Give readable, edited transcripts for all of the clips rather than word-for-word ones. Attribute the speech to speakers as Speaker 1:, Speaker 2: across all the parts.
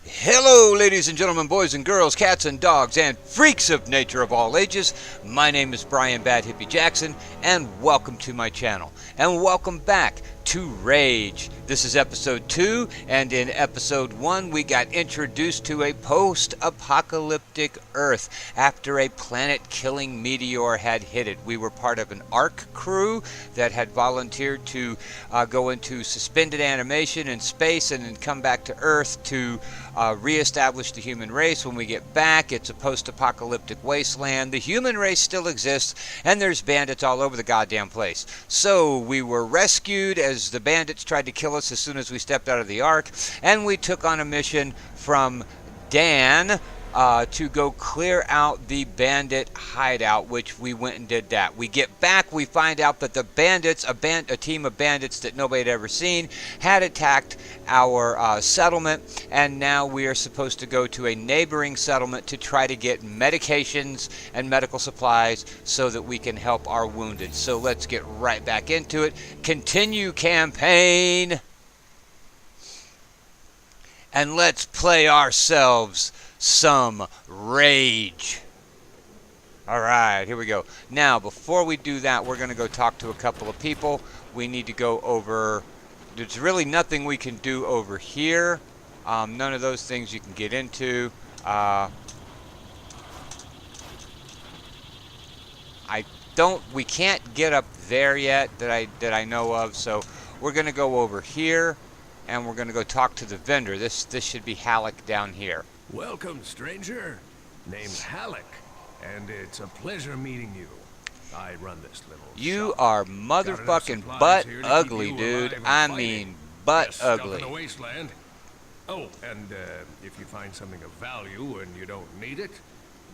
Speaker 1: Hello, ladies and gentlemen, boys and girls, cats and dogs, and freaks of nature of all ages. My name is Brian Bad Hippie Jackson, and welcome to my channel. And welcome back to Rage. This is episode 2, and in episode 1 we got introduced to a post-apocalyptic Earth after a planet-killing meteor had hit it. We were part of an ARC crew that had volunteered to go into suspended animation in space and then come back to Earth to reestablish the human race. When we get back, it's a post-apocalyptic wasteland. The human race still exists, and there's bandits all over the goddamn place. So we were rescued as the bandits tried to kill us as soon as we stepped out of the Ark, and we took on a mission from Dan to go clear out the bandit hideout, which we went and did that. We get back, we find out that the bandits, a team of bandits that nobody had ever seen, had attacked our settlement, and now we are supposed to go to a neighboring settlement to try to get medications and medical supplies so that we can help our wounded. So let's get right back into it. Continue campaign, and let's play ourselves some Rage. Alright, here we go. Now, before we do that, we're going to go talk to a couple of people. We need to go over... There's really nothing we can do over here. None of those things you can get into. We can't get up there yet that I know of, so we're going to go over here, and we're going to go talk to the vendor. This should be Halleck down here.
Speaker 2: Welcome, stranger. Name's Halleck, and it's a pleasure meeting you. I run this little
Speaker 1: You
Speaker 2: shop.
Speaker 1: are motherfucking butt ugly, dude. I mean, butt ugly.
Speaker 2: In the wasteland. Oh, and if you find something of value and you don't need it,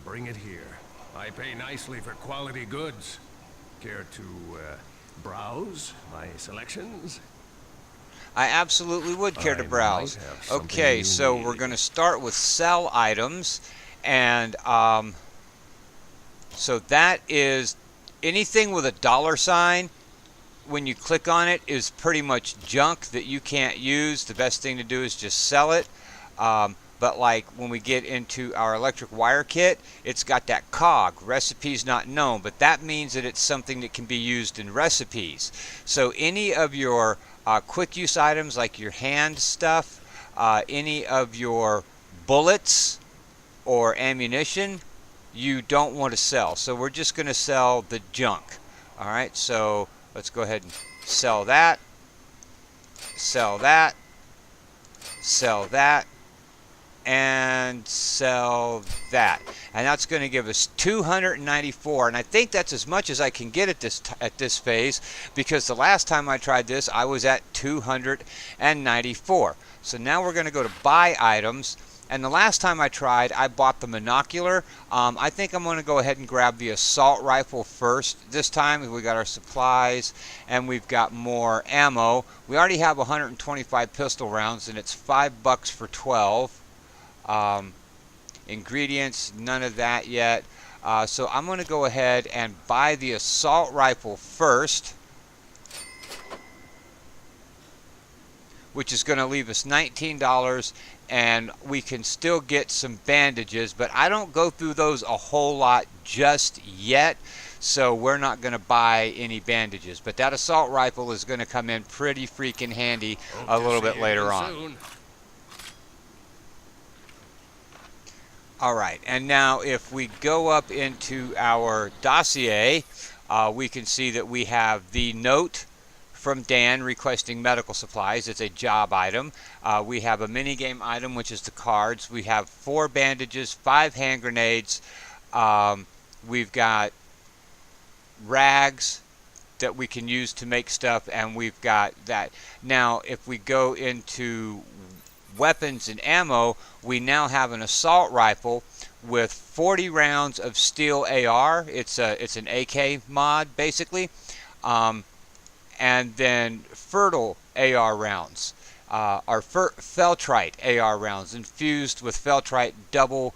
Speaker 2: bring it here. I pay nicely for quality goods. Care to browse my selections?
Speaker 1: I absolutely would care to browse. Okay, so we're going to start with sell items, and so that is anything with a dollar sign. When you click on it, is pretty much junk that you can't use. The best thing to do is just sell it. But like when we get into our electric wire kit, it's got that cog, recipes not known, but that means that it's something that can be used in recipes. So any of your quick use items like your hand stuff, any of your bullets or ammunition, you don't want to sell. So we're just going to sell the junk. Alright, so let's go ahead and sell that, sell that, sell that, and sell that, and that's going to give us 294, and I think that's as much as I can get at this phase, because the last time I tried this I was at 294. So now we're going to go to buy items, and the last time I tried I bought the monocular. I think I'm going to go ahead and grab the assault rifle first. This time we got our supplies and we've got more ammo. We already have 125 pistol rounds, and it's $5 for 12. Ingredients, none of that yet. So I'm going to go ahead and buy the assault rifle first, which is going to leave us $19, and we can still get some bandages, but I don't go through those a whole lot just yet, so we're not going to buy any bandages. But that assault rifle is going to come in pretty freaking handy a little bit later on. Alright, and now if we go up into our dossier, we can see that we have the note from Dan requesting medical supplies. It's a job item. We have a minigame item, which is the cards. We have 4 bandages, 5 hand grenades. We've got rags that we can use to make stuff, and we've got that. Now, if we go into weapons and ammo, we now have an assault rifle with 40 rounds of steel AR. It's an AK mod basically, and then fertile AR rounds, or feltrite AR rounds infused with feltrite, double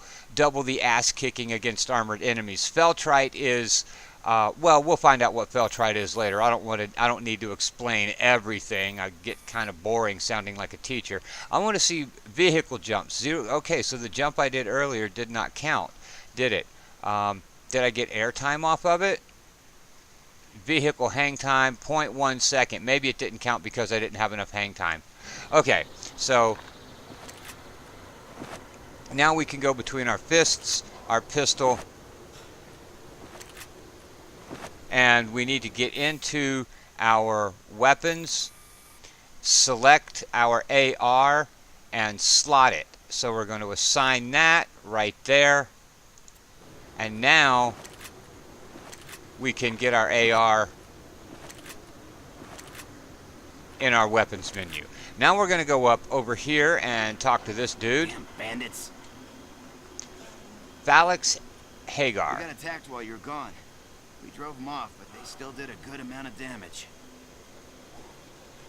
Speaker 1: the ass kicking against armored enemies. Feltrite is Well, we'll find out what Feltrite is later. I don't need to explain everything. I get kind of boring sounding like a teacher. I want to see vehicle jumps. 0. Okay, so the jump I did earlier did not count, did it? Did I get airtime off of it? Vehicle hang time, 0.1 second. Maybe it didn't count because I didn't have enough hang time. Okay, so now we can go between our fists, our pistol, and we need to get into our weapons, select our AR, and slot it. So we're going to assign that right there. And now we can get our AR in our weapons menu. Now we're going to go up over here and talk to this dude.
Speaker 3: Damn bandits.
Speaker 1: Dan Hagar.
Speaker 3: We got attacked while you were gone. We drove them off, but they still did a good amount of damage.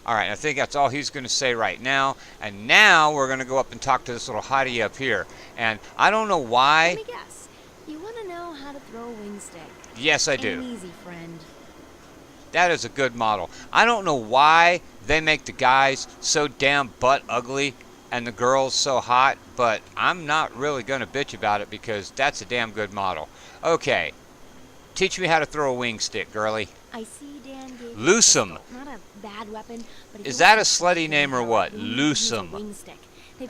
Speaker 1: Alright, I think that's all he's going to say right now. And now we're going to go up and talk to this little hottie up here. And I don't know why.
Speaker 4: Let me guess. You want to know how to throw a wing stick?
Speaker 1: Yes, I do.
Speaker 4: Ain't easy, friend.
Speaker 1: That is a good model. I don't know why they make the guys so damn butt ugly and the girls so hot, but I'm not really going to bitch about it because that's a damn good model. Okay. Teach me how to throw a wing stick, girly.
Speaker 4: I see Dan gave
Speaker 1: Loosum.
Speaker 4: Not a bad weapon, but
Speaker 1: Is that a slutty name or what? Loosum.
Speaker 4: Wing stick.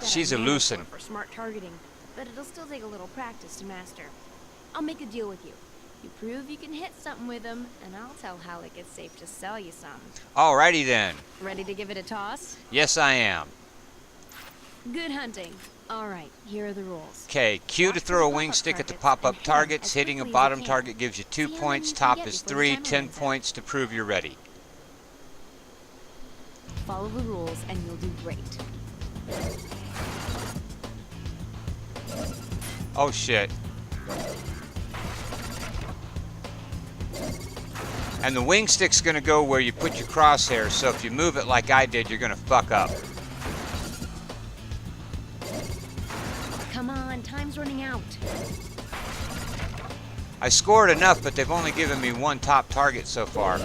Speaker 1: She's a loosen.
Speaker 4: For smart targeting, but it'll still take a little practice to master. I'll make a deal with you. You prove you can hit something with them, and I'll tell Halleck it's safe to sell you some.
Speaker 1: Alrighty then.
Speaker 4: Ready to give it a toss?
Speaker 1: Yes, I am.
Speaker 4: Good hunting. Alright, here are the rules.
Speaker 1: Okay, Q to throw a wing stick at the pop-up targets. Hitting a bottom target gives you 2 points. Top is 3, 10 points to prove you're ready.
Speaker 4: Follow the rules, and you'll do great.
Speaker 1: Oh shit. And the wing stick's gonna go where you put your crosshairs, so if you move it like I did, you're gonna fuck up.
Speaker 4: Come on, time's running out.
Speaker 1: I scored enough, but they've only given me 1 top target so far.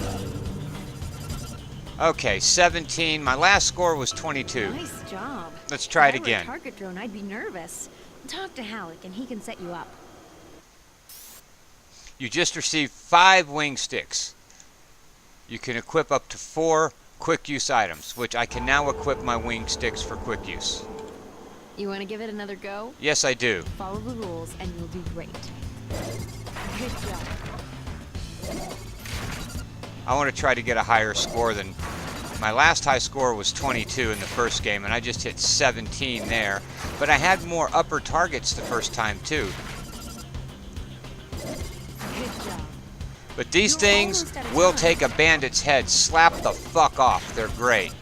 Speaker 1: Okay, 17. My last score was 22.
Speaker 4: Nice job.
Speaker 1: Let's try it
Speaker 4: If I were a
Speaker 1: again.
Speaker 4: target drone, I'd be nervous. Talk to Halleck, and he can set you up.
Speaker 1: You just received 5 wing sticks. You can equip up to 4 quick use items, which I can now equip my wing sticks for quick use.
Speaker 4: You want to give it another go?
Speaker 1: Yes, I do.
Speaker 4: Follow the rules, and you'll do great. Good job.
Speaker 1: I want to try to get a higher score than... My last high score was 22 in the first game, and I just hit 17 there. But I had more upper targets the first time, too.
Speaker 4: Good job.
Speaker 1: But these
Speaker 4: You're
Speaker 1: things
Speaker 4: almost out of
Speaker 1: will
Speaker 4: time.
Speaker 1: take a bandit's head. Slap the fuck off. They're great.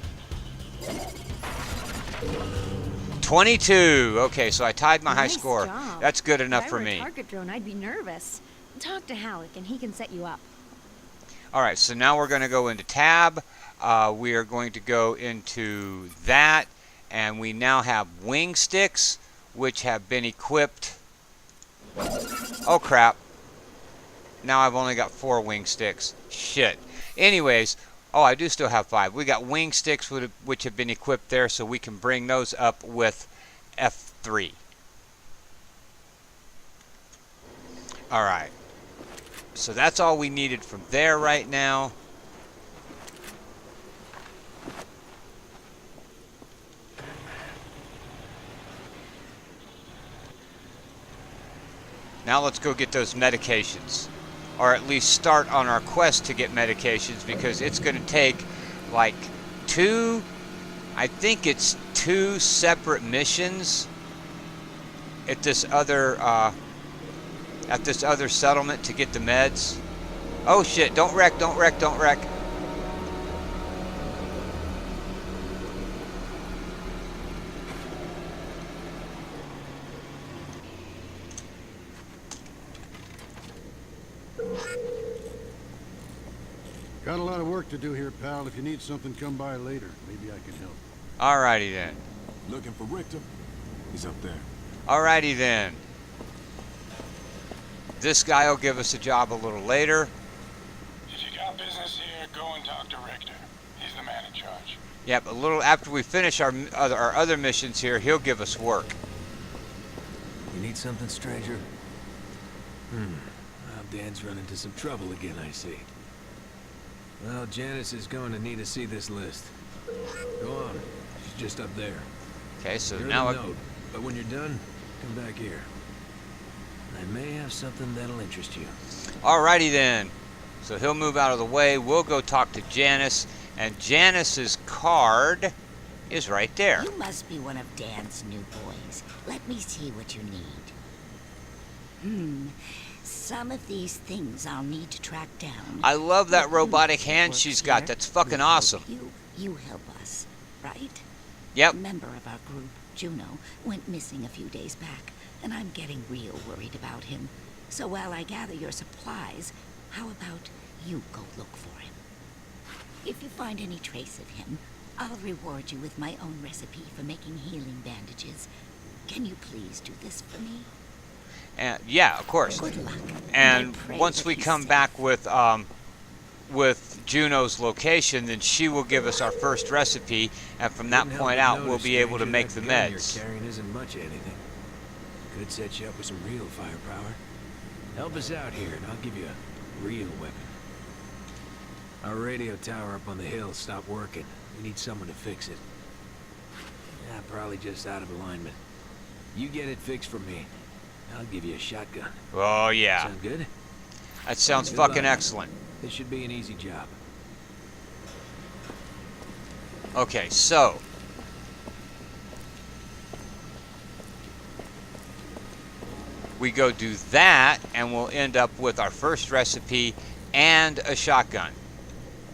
Speaker 1: 22. Okay, so I tied my high
Speaker 4: Nice
Speaker 1: score.
Speaker 4: job.
Speaker 1: That's good enough
Speaker 4: If I
Speaker 1: for
Speaker 4: were a
Speaker 1: me.
Speaker 4: target drone, I'd be nervous. Talk to Halleck, and he can set you up.
Speaker 1: Alright, so now we're going to go into tab. We are going to go into that. And we now have wing sticks, which have been equipped. Oh, crap. Now I've only got 4 wing sticks. Shit. Anyways, oh, I do still have 5. We got wing sticks which have been equipped there, so we can bring those up with F3. Alright. So that's all we needed from there right now. Now let's go get those medications. Or at least start on our quest to get medications, because it's going to take like 2, I think it's 2 separate missions at this other settlement to get the meds. Oh shit, don't wreck, don't wreck, don't wreck.
Speaker 5: Got a lot of work to do here, pal. If you need something, come by later. Maybe I can help.
Speaker 1: Alrighty then.
Speaker 6: Looking for Richter? He's up there.
Speaker 1: Alrighty then. This guy will give us a job a little later.
Speaker 7: Go and talk to Richter. He's the man in charge.
Speaker 1: Yep, a little after we finish our other missions here, he'll give us work.
Speaker 8: You need something, stranger? Well, Dan's run into some trouble again, I see. Well, Janice is going to need to see this list. Go on. She's just up there.
Speaker 1: Okay, so
Speaker 8: Here's
Speaker 1: now
Speaker 8: the note, but when you're done, come back here. I may have something that'll interest you.
Speaker 1: Alrighty then. So he'll move out of the way. We'll go talk to Janice, and Janice's card is right there.
Speaker 9: You must be one of Dan's new boys. Let me see what you need. Some of these things I'll need to track down.
Speaker 1: I love that robotic hand she's got. That's fucking awesome.
Speaker 9: You help us, right?
Speaker 1: Yep.
Speaker 9: A member of our group, Juno, went missing a few days back, and I'm getting real worried about him. So while I gather your supplies, how about you go look for him? If you find any trace of him, I'll reward you with my own recipe for making healing bandages. Can you please do this for me?
Speaker 1: And yeah, of course.
Speaker 9: Good luck.
Speaker 1: And
Speaker 9: I pray
Speaker 1: once
Speaker 9: that
Speaker 1: we
Speaker 9: he's
Speaker 1: come
Speaker 9: safe.
Speaker 1: back with Juno's location, then she will give us our first recipe, and from that
Speaker 8: Couldn't
Speaker 1: point
Speaker 8: help
Speaker 1: out,
Speaker 8: but
Speaker 1: we'll
Speaker 8: notice,
Speaker 1: be able to
Speaker 8: stranger,
Speaker 1: make
Speaker 8: that
Speaker 1: the
Speaker 8: gun
Speaker 1: meds.
Speaker 8: You're carrying isn't much of anything. Could set you up with some real firepower. Help us out here, and I'll give you a real weapon. Our radio tower up on the hill stopped working. We need someone to fix it. Yeah, probably just out of alignment. You get it fixed for me. I'll give you a shotgun.
Speaker 1: Oh yeah,
Speaker 8: Sound good?
Speaker 1: that sounds
Speaker 8: Good
Speaker 1: fucking
Speaker 8: luck.
Speaker 1: excellent.
Speaker 8: This should be an easy job.
Speaker 1: Okay, so we go do that, and we'll end up with our first recipe and a shotgun.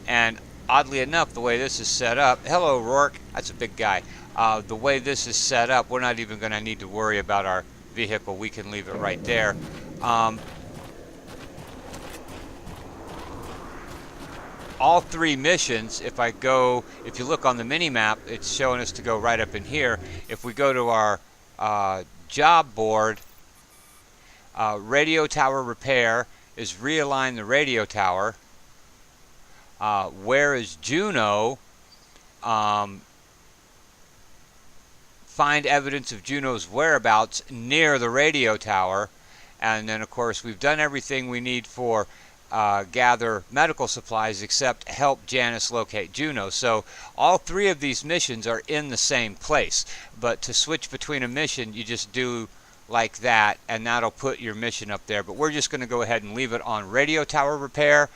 Speaker 1: And oddly enough, the way this is set up, hello Rourke, that's a big guy. The way this is set up, we're not even going to need to worry about our vehicle. We can leave it right there. All three missions, if you look on the mini map, it's showing us to go right up in here. If we go to our job board, radio tower repair is realign the radio tower. Where is Juno? Find evidence of Juno's whereabouts near the radio tower. And then, of course, we've done everything we need for gather medical supplies except help Janice locate Juno. So all three of these missions are in the same place. But to switch between a mission, you just do like that, and that'll put your mission up there. But we're just going to go ahead and leave it on radio tower repair.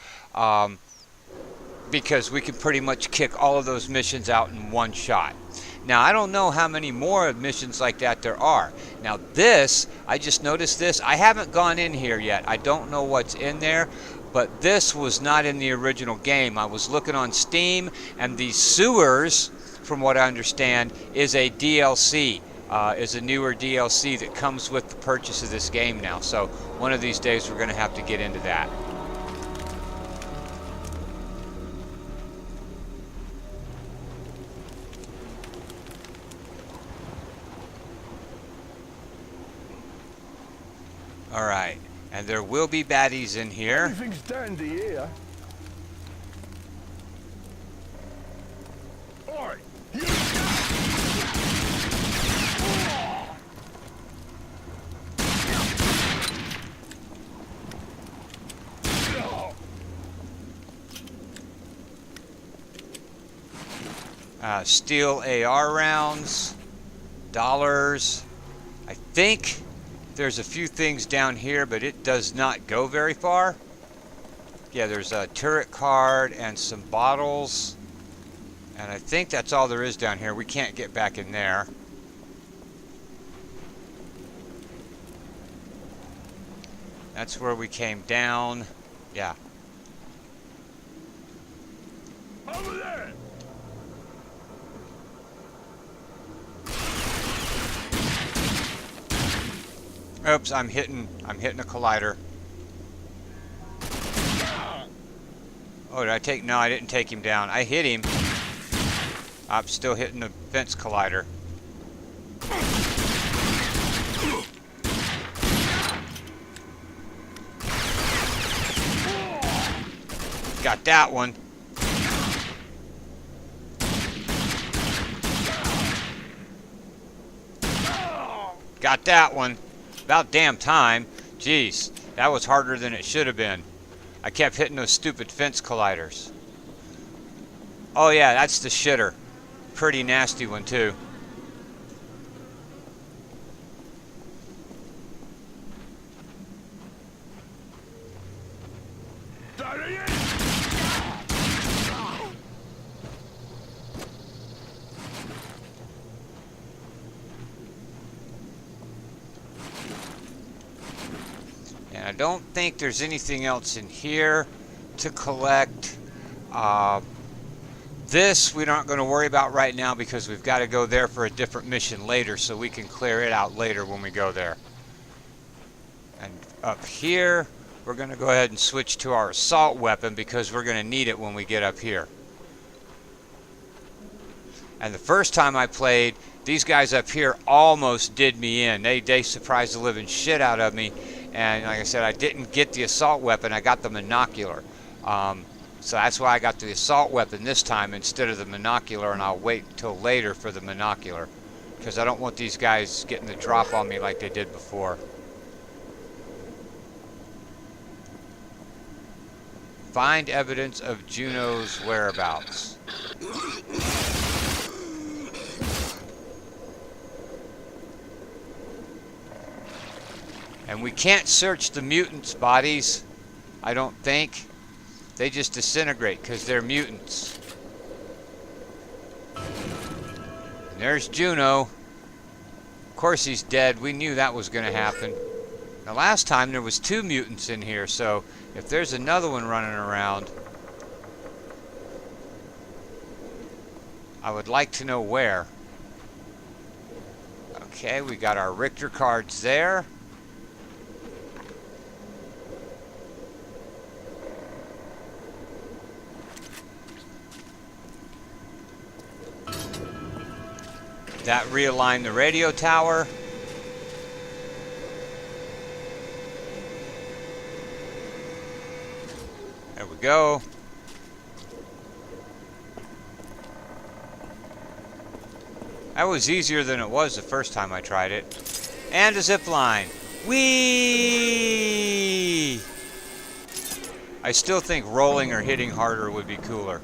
Speaker 1: Because we can pretty much kick all of those missions out in one shot. Now, I don't know how many more missions like that there are. Now this, I just noticed this. I haven't gone in here yet. I don't know what's in there, but this was not in the original game. I was looking on Steam, and these sewers, from what I understand, is a DLC. Is a newer DLC that comes with the purchase of this game now. So one of these days we're going to have to get into that. All right, and there will be baddies in here.
Speaker 7: Everything's dandy here. Oi!
Speaker 1: Steel AR rounds, dollars. I think there's a few things down here, but it does not go very far. Yeah, there's a turret card and some bottles. And I think that's all there is down here. We can't get back in there. That's where we came down. Yeah.
Speaker 7: Over there!
Speaker 1: Oops, I'm hitting a collider. Oh, did I take? No, I didn't take him down. I hit him. I'm still hitting the fence collider. Got that one. Got that one. About damn time. Jeez, that was harder than it should have been. I kept hitting those stupid fence colliders. Oh yeah, that's the shitter. Pretty nasty one too. And I don't think there's anything else in here to collect. This we're not going to worry about right now because we've got to go there for a different mission later, so we can clear it out later when we go there. And up here, we're going to go ahead and switch to our assault weapon because we're going to need it when we get up here. And the first time I played, these guys up here almost did me in. They surprised the living shit out of me. And like I said, I didn't get the assault weapon. I got the monocular. So that's why I got the assault weapon this time instead of the monocular, and I'll wait till later for the monocular because I don't want these guys getting the drop on me like they did before. Find evidence of Juno's whereabouts. And we can't search the mutants' bodies, I don't think. They just disintegrate because they're mutants. And there's Juno. Of course he's dead. We knew that was going to happen. The last time there was 2 mutants in here, so if there's another one running around, I would like to know where. Okay, we got our Richter cards there. That realigned the radio tower. There we go. That was easier than it was the first time I tried it. And a zip line. Whee! I still think rolling or hitting harder would be cooler.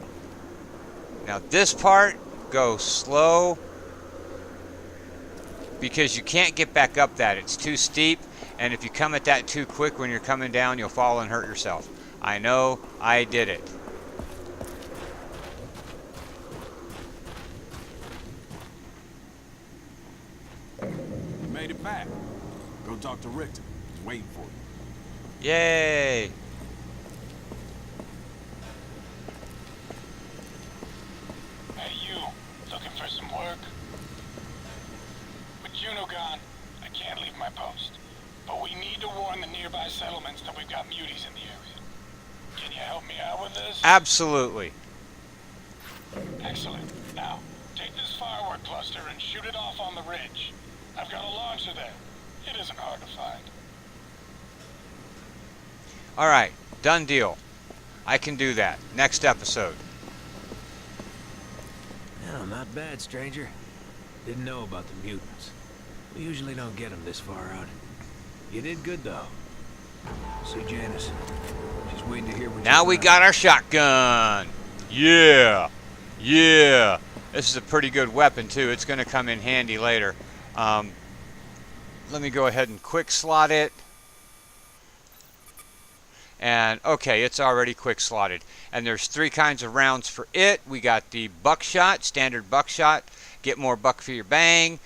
Speaker 1: Now this part, go slow. Because you can't get back up that. It's too steep, and if you come at that too quick when you're coming down, you'll fall and hurt yourself. I know, I did it.
Speaker 6: You made it back. Go talk to Richter. He's waiting for you.
Speaker 1: Yay!
Speaker 7: Hey, you. Looking for some work? With Juno gone, I can't leave my post. But we need to warn the nearby settlements that we've got muties in the area. Can you help me out with this?
Speaker 1: Absolutely.
Speaker 7: Excellent. Now, take this firework cluster and shoot it off on the ridge. I've got a launcher there. It isn't hard to find.
Speaker 1: Alright, done deal. I can do that. Next episode.
Speaker 8: Well, not bad, stranger. Didn't know about the mutants. We usually don't get them this far out. You did good, though. See Janice. She's waiting to hear what
Speaker 1: Now we got our shotgun. Yeah. Yeah. This is a pretty good weapon, too. It's going to come in handy later. Let me go ahead and quick slot it. And, okay, it's already quick slotted. And there's 3 kinds of rounds for it. We got the buckshot, standard buckshot. Get more buck for your bang.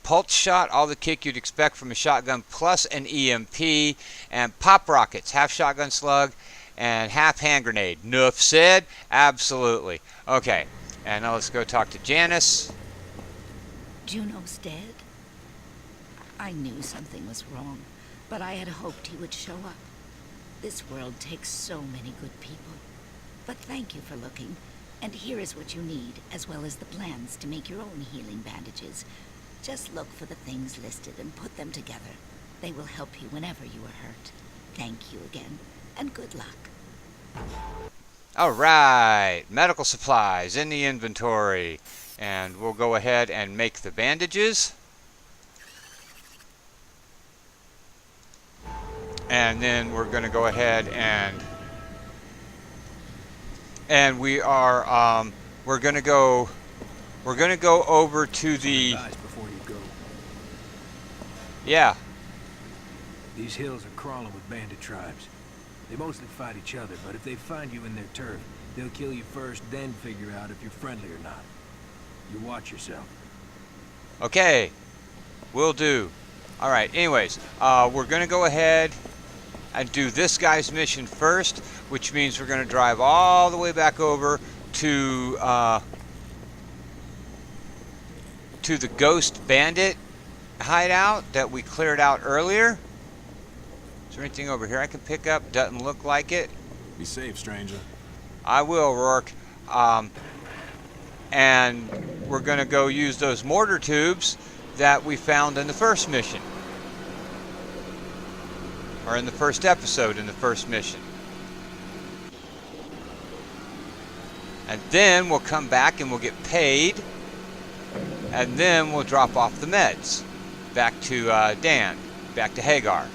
Speaker 1: Pulse shot, all the kick you'd expect from a shotgun, plus an EMP. And pop rockets, half shotgun slug and half hand grenade. Nuff said? Absolutely. Okay, and now let's go talk to Janice.
Speaker 9: Juno's dead? I knew something was wrong, but I had hoped he would show up. This world takes so many good people. But thank you for looking. And here is what you need, as well as the plans to make your own healing bandages. Just look for the things listed and put them together. They will help you whenever you are hurt. Thank you again, and good luck.
Speaker 1: Alright, medical supplies in the inventory. And we'll go ahead and make the bandages. And then we're going to go ahead and we are we're going to go over to the
Speaker 8: Before you go.
Speaker 1: yeah.
Speaker 8: These hills are crawling with bandit tribes. They mostly fight each other, but if they find you in their turf, they'll kill you first, then figure out if you're friendly or not. You watch yourself.
Speaker 1: Okay, will do. All right. Anyways, we're going to go ahead and do this guy's mission first, which means we're going to drive all the way back over to the ghost bandit hideout that we cleared out earlier. Is there anything over here I can pick up? Doesn't look like it.
Speaker 6: Be safe, stranger.
Speaker 1: I will, Rourke. And we're going to go use those mortar tubes that we found in the first mission. Or in the first episode in the first mission. And then we'll come back and we'll get paid. And then we'll drop off the meds. Back to Dan. Back to Hagar.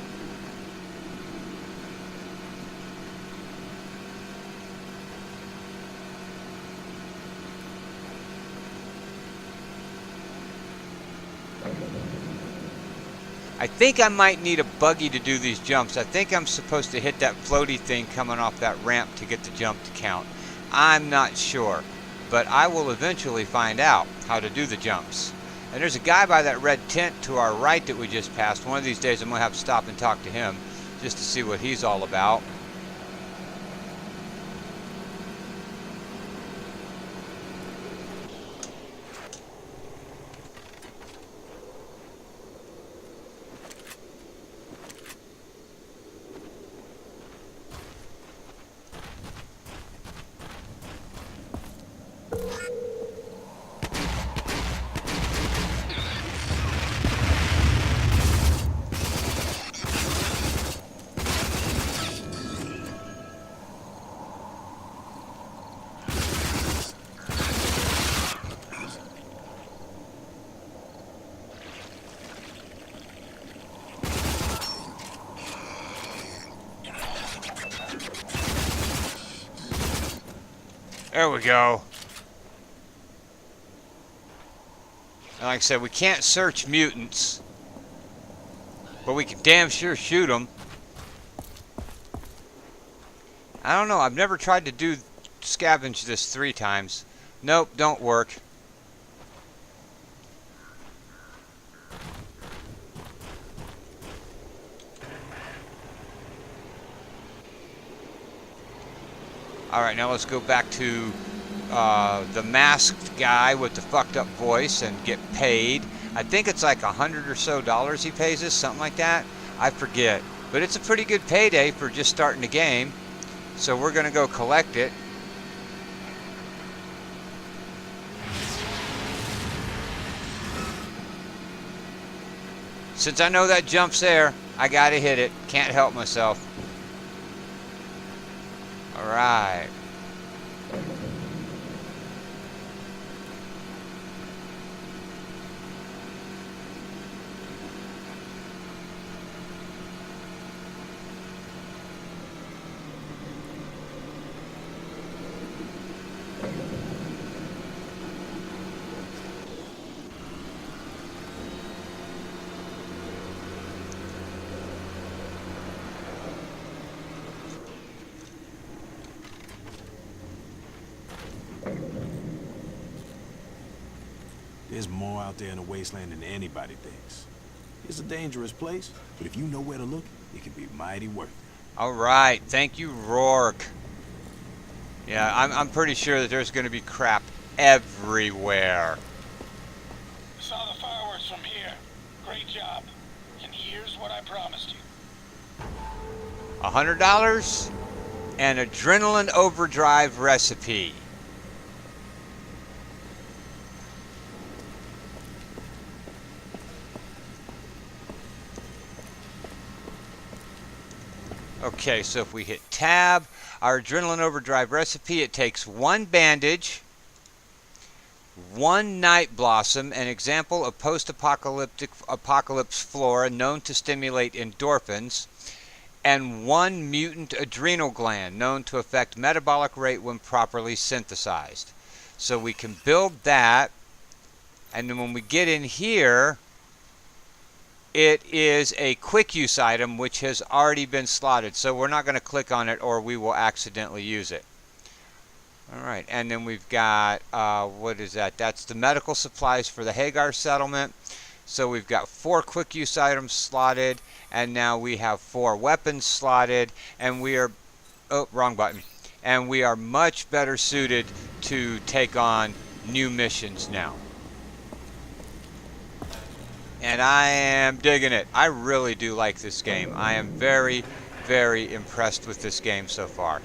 Speaker 1: I think I might need a buggy to do these jumps. I think I'm supposed to hit that floaty thing coming off that ramp to get the jump to count. I'm not sure, but I will eventually find out how to do the jumps. And there's a guy by that red tent to our right that we just passed. One of these days I'm going to have to stop and talk to him just to see what he's all about. There we go. And like I said, we can't search mutants, but we can damn sure shoot them. I don't know. I've never tried to do scavenge this 3 times. Nope, don't work. Alright, now let's go back to the masked guy with the fucked up voice and get paid. I think it's like $100 or so he pays us, something like that. I forget. But it's a pretty good payday for just starting the game. So we're going to go collect it. Since I know that jump's there, I got to hit it. Can't help myself. Alright.
Speaker 6: There's more out there in the wasteland than anybody thinks. It's a dangerous place, but if you know where to look, it can be mighty worth it.
Speaker 1: Alright, thank you, Rourke. Yeah, I'm pretty sure that there's going to be crap everywhere.
Speaker 7: Saw the fireworks from here. Great job. And here's what I promised you.
Speaker 1: $100 and adrenaline overdrive recipe. Okay, so if we hit tab, our adrenaline overdrive recipe, it takes 1 bandage, 1 night blossom, an example of post-apocalypse flora known to stimulate endorphins, and 1 mutant adrenal gland known to affect metabolic rate when properly synthesized. So we can build that, and then when we get in here, it is a quick use item which has already been slotted, so we're not going to click on it or we will accidentally use it. Alright, and then we've got, what is that? That's the medical supplies for the Hagar settlement. So we've got 4 quick use items slotted, and now we have 4 weapons slotted, and we are, oh, wrong button. And we are much better suited to take on new missions now. And I am digging it. I really do like this game. I am very, very impressed with this game so far.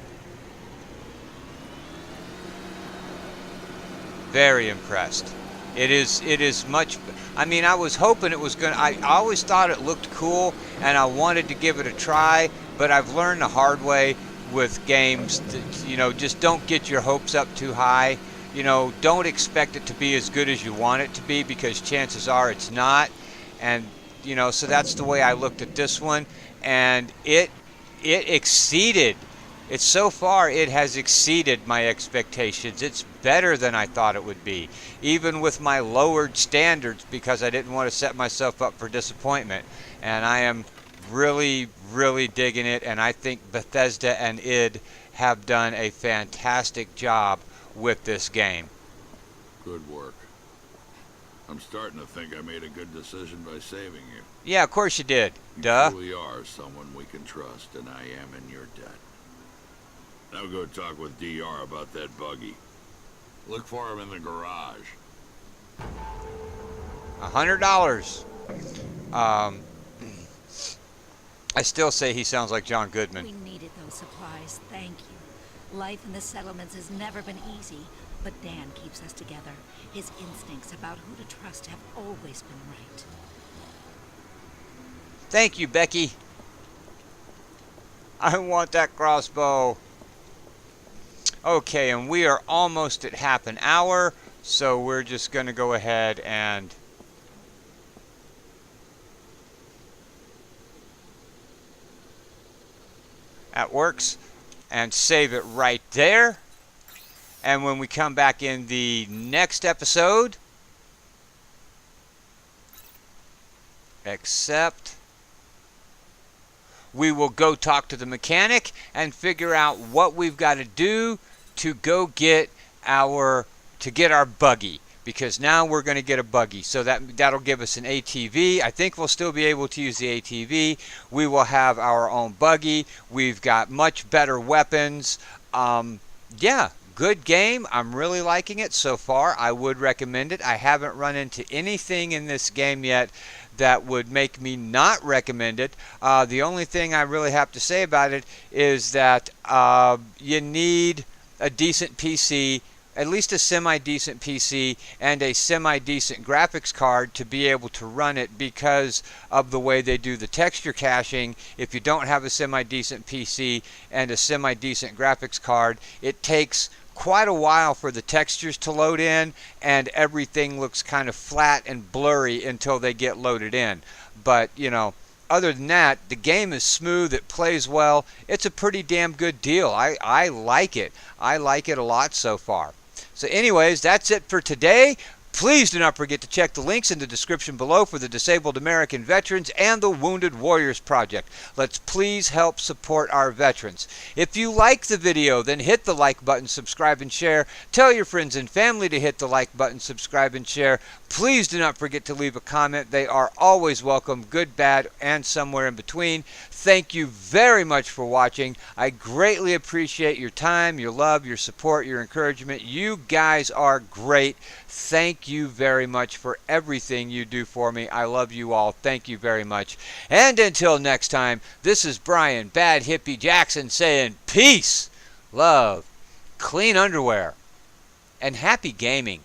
Speaker 1: Very impressed. It is much, I mean, I was hoping it was going to, I always thought it looked cool and I wanted to give it a try, but I've learned the hard way with games that, you know, just don't get your hopes up too high. You know, don't expect it to be as good as you want it to be, because chances are it's not. And, you know, so that's the way I looked at this one, and it exceeded. It's so far, it has exceeded my expectations. It's better than I thought it would be, even with my lowered standards, because I didn't want to set myself up for disappointment. And I am really, really digging it, and I think Bethesda and id have done a fantastic job with this game.
Speaker 10: Good work. I'm starting to think I made a good decision by saving you.
Speaker 1: Yeah, of course you did.
Speaker 10: You
Speaker 1: Duh.
Speaker 10: truly are someone we can trust, and I am in your debt. Now go talk with DR about that buggy. Look for him in the garage.
Speaker 1: $100. I still say he sounds like John Goodman.
Speaker 9: We needed those supplies, thank you. Life in the settlements has never been easy, but Dan keeps us together. His instincts about who to trust have always been right.
Speaker 1: Thank you, Becky. I want that crossbow. Okay, and we are almost at half an hour, so we're just going to go ahead and that works, and save it right there. And when we come back in the next episode, accept, we will go talk to the mechanic and figure out what we've got to do to go get our buggy, because now we're going to get a buggy. So that'll give us an ATV. I think we'll still be able to use the ATV. We will have our own buggy. We've got much better weapons. Yeah, good game. I'm really liking it so far. I would recommend it. I haven't run into anything in this game yet that would make me not recommend it. The only thing I really have to say about it is that you need a decent PC, at least a semi-decent PC, and a semi-decent graphics card to be able to run it, because of the way they do the texture caching. If you don't have a semi-decent PC and a semi-decent graphics card, it takes quite a while for the textures to load in, and everything looks kind of flat and blurry until they get loaded in. But, you know, other than that, the game is smooth, it plays well, it's a pretty damn good deal. I like it. I like it a lot so far. So anyways, that's it for today. Please do not forget to check the links in the description below for the Disabled American Veterans and the Wounded Warriors Project. Let's please help support our veterans. If you like the video, then hit the like button, subscribe, and share. Tell your friends and family to hit the like button, subscribe, and share. Please do not forget to leave a comment. They are always welcome, good, bad, and somewhere in between. Thank you very much for watching. I greatly appreciate your time, your love, your support, your encouragement. You guys are great. Thank you very much for everything you do for me. I love you all. Thank you very much. And until next time, this is Brian Bad Hippie Jackson saying peace, love, clean underwear, and happy gaming.